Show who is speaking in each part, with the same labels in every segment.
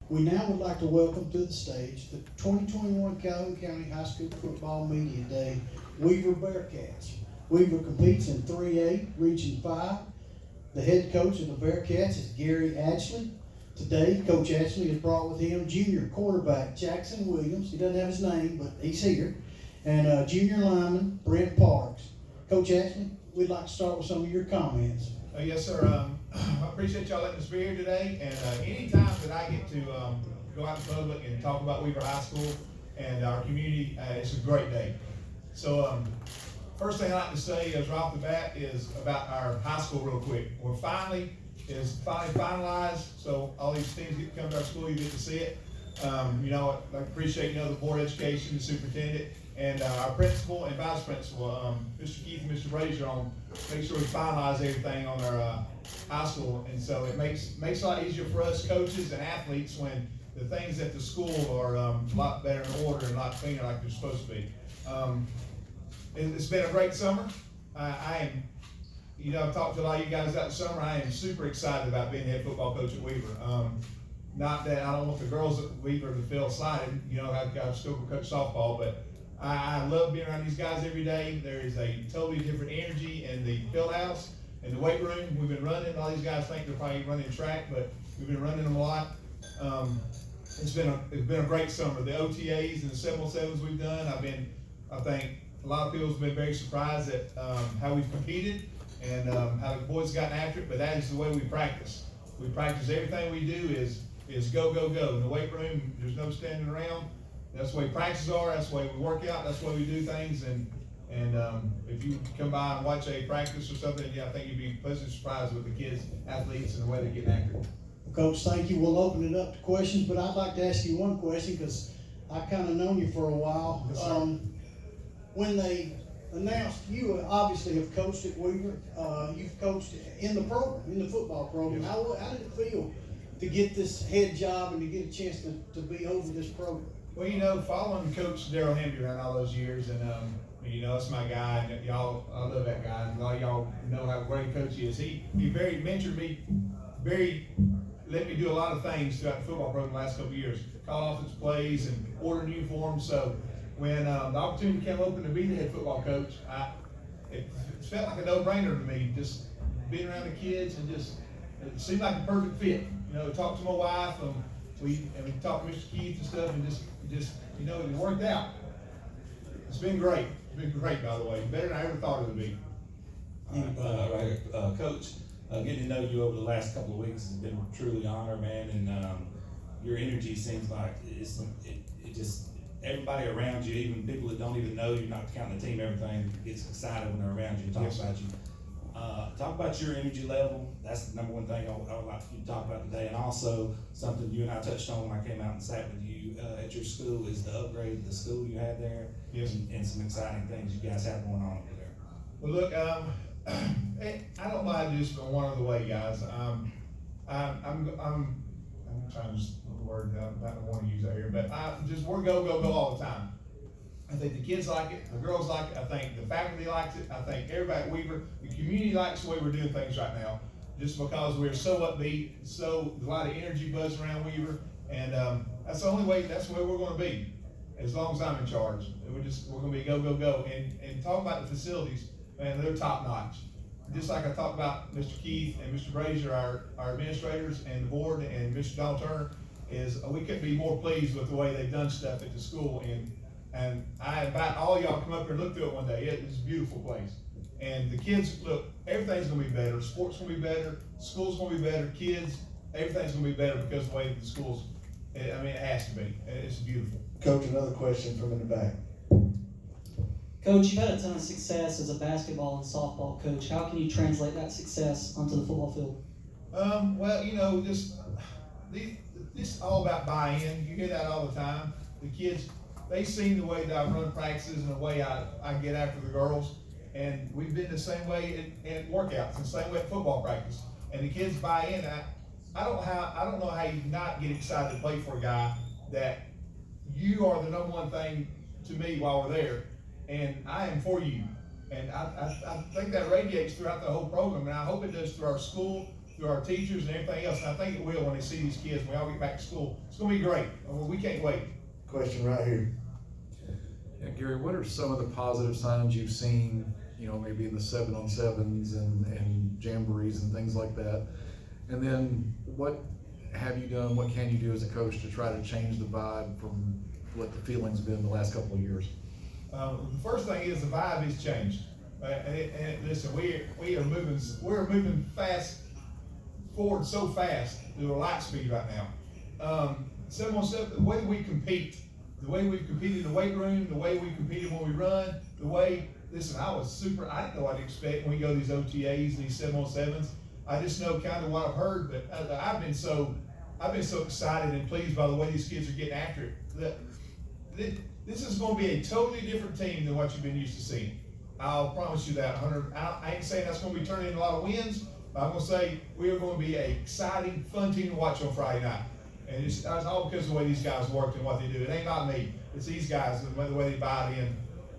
Speaker 1: We now would like to welcome to the stage the 2021 Calhoun County High School Football Media Day Weaver Bearcats. Weaver competes in 3A, Region 5. The head coach of the Bearcats is Gary Ashley. Today, Coach Ashley has brought with him junior quarterback Jackson Williams. He doesn't have his name, but he's here. And junior lineman Brent Parks. Coach Ashley, we'd like to start with some of your comments.
Speaker 2: Yes, sir. I appreciate y'all letting us be here today. And any time that I get to go out in public and talk about Weaver High School and our community, it's a great day. So first thing I'd like to say is right off the bat is about our high school real quick. We're finally finalized. So all these things get to come to our school, you get to see it. I appreciate, the Board of Education, the superintendent, and our principal and vice principal, Mr. Keith and Mr. Brazier, on make sure we finalize everything on our high school. And so it makes it a lot easier for us coaches and athletes when the things at the school are a lot better in order and a lot cleaner like they're supposed to be. It's been a great summer. I am, I've talked to a lot of you guys out the summer. I am super excited about being head football coach at Weaver. Not that I don't want the girls at Weaver to feel slighted. I've still coach softball, but I love being around these guys every day. There is a totally different energy in the field house, in the weight room. We've been running. All these guys think they're probably running track, but we've been running them a lot. It's been a great summer. The OTAs and the 707s we've done. I think a lot of people have been very surprised at how we've competed and how the boys gotten after it. But that is the way we practice. We practice everything we do is go, go, go. In the weight room, there's no standing around. That's the way practices are. That's the way we work out. That's the way we do things. And if you come by and watch a practice or something, I think you'd be pleasantly surprised with the kids, athletes, and the way they get after it.
Speaker 1: Coach, thank you. We'll open it up to questions, but I'd like to ask you one question because I've kind of known you for a while.
Speaker 2: Yes,
Speaker 1: when they announced, you obviously have coached at Weaver. You've coached in the program, in the football program.
Speaker 2: Yes.
Speaker 1: How did it feel to get this head job and to get a chance to be over this program?
Speaker 2: Well, following Coach Darrell Hamby around all those years, and that's my guy. And I love that guy. And a lot of y'all know how great coach he is. He very mentored me, let me do a lot of things throughout the football program the last couple of years. Call offensive plays and order uniforms. So when the opportunity came open to be the head football coach, it felt like a no-brainer to me. Just being around the kids and it seemed like a perfect fit. Talk to my wife, we talked to Mr. Keith and stuff, and just it worked out. It's been great. It's been great, by the way. Better than I ever thought it would be.
Speaker 3: Coach, getting to know you over the last couple of weeks has been truly an honor, man, and your energy seems like it just, everybody around you, even people that don't even know you're not counting the team, everything gets excited when they're around you and talk about you. Talk about your energy level. That's the number one thing I would like you to talk about today. And also something you and I touched on when I came out and sat with you at your school is the upgrade of the school you had there.
Speaker 2: Yes.
Speaker 3: And some exciting things you guys have going on over there.
Speaker 2: Well, look, I don't mind just one other way, guys. I'm trying to use the word I don't want to use that here, but we're go, go, go all the time. I think the kids like it, the girls like it, I think the faculty likes it, I think everybody at Weaver, the community likes the way we're doing things right now, just because we're so upbeat, there's a lot of energy buzz around Weaver, and that's the way we're going to be, as long as I'm in charge. We're going to be go, go, go, and talk about the facilities, man, they're top notch. Just like I talked about Mr. Keith and Mr. Brazier, our administrators and the board, and Mr. Donald Turner, we couldn't be more pleased with the way they've done stuff at the school. And I invite all y'all to come up here and look through it one day. It's a beautiful place. And the kids, look, everything's going to be better. Sports going to be better. School's going to be better. Kids, everything's going to be better because of the way the school's, it has to be. It's beautiful.
Speaker 4: Coach, another question from in the back.
Speaker 5: Coach, you've had a ton of success as a basketball and softball coach. How can you translate that success onto the football field?
Speaker 2: Well, this all about buy-in. You hear that all the time. The kids, they've seen the way that I run practices and the way I get after the girls. And we've been the same way in workouts and the same way at football practice. And the kids buy in. I don't know how you not get excited to play for a guy that you are the number one thing to me while we're there. And I am for you. And I think that radiates throughout the whole program. And I hope it does through our school, through our teachers and everything else. And I think it will when they see these kids, when we all get back to school. It's gonna be great. We can't wait.
Speaker 4: Question right here.
Speaker 6: Yeah, Gary, what are some of the positive signs you've seen, maybe in the 7-on-7s and jamborees and things like that? And then what have you done, what can you do as a coach to try to change the vibe from what the feeling's been the last couple of years?
Speaker 2: The first thing is the vibe has changed. And listen, we're moving fast forward so fast to a light speed right now. 7-on-7, the way we compete, the way we've competed in the weight room, the way we competed when we run, listen, I didn't know what to expect when we go to these OTAs, these 7-on-7s. I just know kind of what I've heard, but I've been so excited and pleased by the way these kids are getting after it. This is going to be a totally different team than what you've been used to seeing. I'll promise you that. I ain't saying that's going to be turning into a lot of wins, but I'm going to say we are going to be an exciting, fun team to watch on Friday night. And it's all because of the way these guys work and what they do. It ain't not me. It's these guys, the way they buy in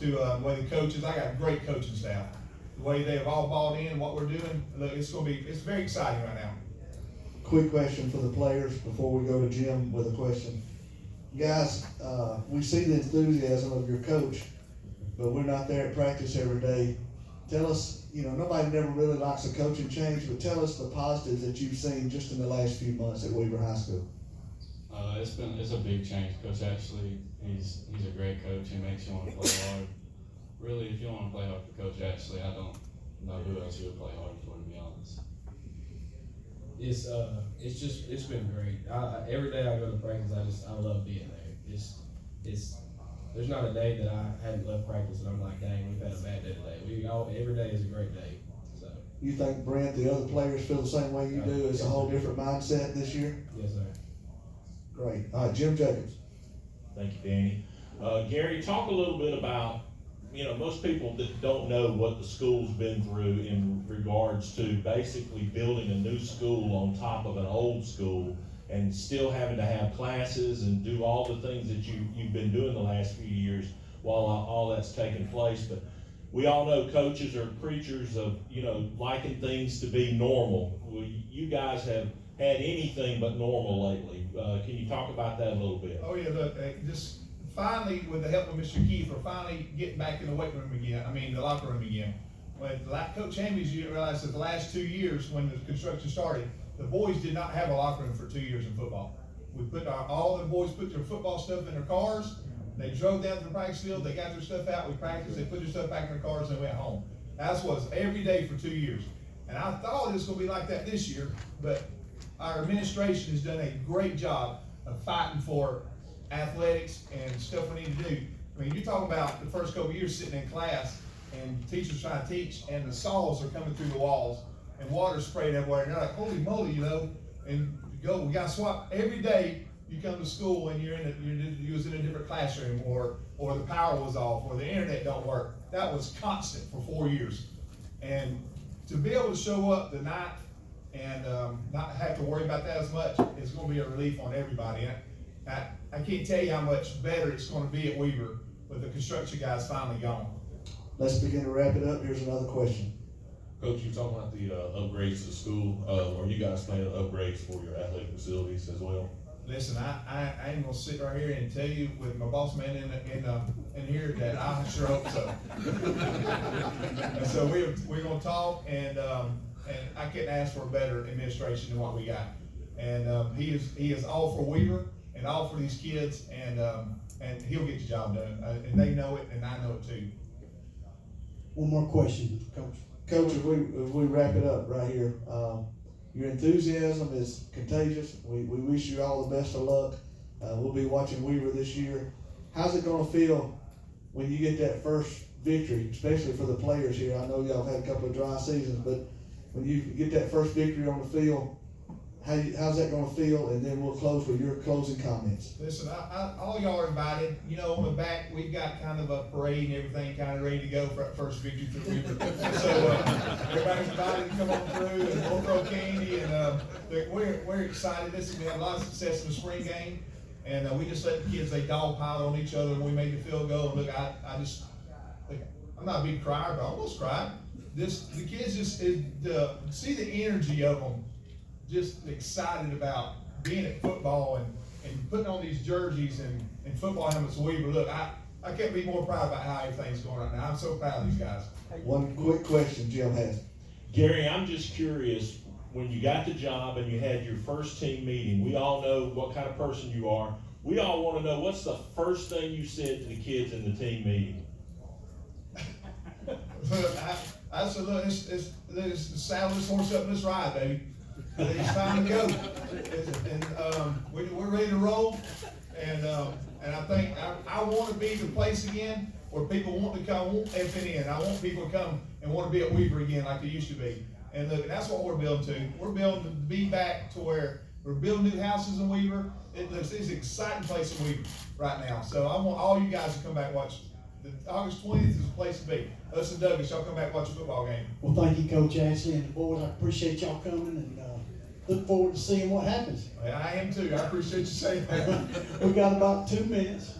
Speaker 2: to the way the coaches. I got a great coaching staff. The way they have all bought in, what we're doing. Look, it's very exciting right now.
Speaker 4: Quick question for the players before we go to Jim with a question. Guys, we see the enthusiasm of your coach, but we're not there at practice every day. Tell us, nobody never really likes a coaching change, but tell us the positives that you've seen just in the last few months at Weaver High School.
Speaker 7: It's a big change. Coach Ashley, he's a great coach. He makes you want to play hard. Really, if you want to play hard for Coach Ashley, I don't know who else you would play hard for, to be honest.
Speaker 8: It's been great. Every day I go to practice, I love being there. There's not a day that I hadn't left practice and I'm like, dang, we've had a bad day today. Every day is a great day. So.
Speaker 4: You think, Brent, the other players feel the same way you do? It's a whole different mindset this year?
Speaker 8: Yes, sir.
Speaker 4: Great. All right, Jim Jacobs.
Speaker 9: Thank you, Danny. Gary, talk a little bit about, most people that don't know what the school's been through in regards to basically building a new school on top of an old school and still having to have classes and do all the things that you've been doing the last few years while all that's taking place. But we all know coaches are creatures of, liking things to be normal. Well, you guys have had anything but normal lately. Can you talk about that a little bit?
Speaker 2: Oh yeah, look, just finally, with the help of Mr. Keith, we're finally getting back in the weight room again. The locker room again. When Coach Chambers, you realize that the last 2 years when the construction started, the boys did not have a locker room for 2 years in football. We put all the boys put their football stuff in their cars. They drove down to the practice field. They got their stuff out. We practiced. They put their stuff back in their cars and went home. That was every day for 2 years. And I thought it was going to be like that this year, but our administration has done a great job of fighting for athletics and stuff we need to do. You're talking about the first couple of years sitting in class and teachers trying to teach, and the saws are coming through the walls and water sprayed everywhere. And they're like, holy moly, and we got to swap every day. You come to school and you was in a different classroom, or the power was off, or the internet don't work. That was constant for 4 years. And to be able to show up the night and not have to worry about that as much is going to be a relief on everybody. I can't tell you how much better it's going to be at Weaver with the construction guys finally gone.
Speaker 4: Let's begin to wrap it up. Here's another question.
Speaker 9: Coach, you talking about the upgrades to the school. Are you guys planning upgrades for your athletic facilities as well?
Speaker 2: Listen, I ain't gonna sit right here and tell you with my boss man in here that I sure hope so. And so we're gonna talk, and I couldn't ask for a better administration than what we got. And he is all for Weaver and all for these kids, and he'll get the job done. And they know it, and I know it too.
Speaker 1: One more question, Coach.
Speaker 4: Coach, if we wrap it up right here, your enthusiasm is contagious. We wish you all the best of luck. We'll be watching Weaver this year. How's it going to feel when you get that first victory, especially for the players here? I know y'all had a couple of dry seasons, but when you get that first victory on the field, how's that going to feel? And then we'll close with your closing comments.
Speaker 2: Listen, all y'all are invited. On the back, we've got kind of a parade and everything kind of ready to go for that first victory through Weaver. So everybody's invited to come on through, and we'll throw candy. And we're excited. Listen, we had a lot of success in the spring game, and we just let the kids, they dogpiled on each other when we made the field goal. And look, I'm not a big crier, but I almost cried. The kids just see the energy of them. just excited about being at football and putting on these jerseys and football helmets of Weaver. Look, I can't be more proud about how everything's going right now. I'm so proud of these guys.
Speaker 4: One quick question Jim has.
Speaker 9: Gary, I'm just curious, when you got the job and you had your first team meeting, we all know what kind of person you are. We all want to know, what's the first thing you said to the kids in the team meeting?
Speaker 2: I said, look, let's saddle this horse up in this ride, baby. It's time to go. We're ready to roll. And I think I want to be the place again where people want to come, want F in. I want people to come and want to be at Weaver again like they used to be. And look, that's what we're building to. We're building to be back to where we're building new houses in Weaver. It's an exciting place in Weaver right now. So I want all you guys to come back and watch. August 20th is the place to be. Us and Douglas, y'all come back and watch a football game.
Speaker 1: Well, thank you, Coach Ashley and the boys. I appreciate y'all coming and look forward to seeing what happens.
Speaker 2: I am too. I appreciate you saying that.
Speaker 1: We got about 2 minutes.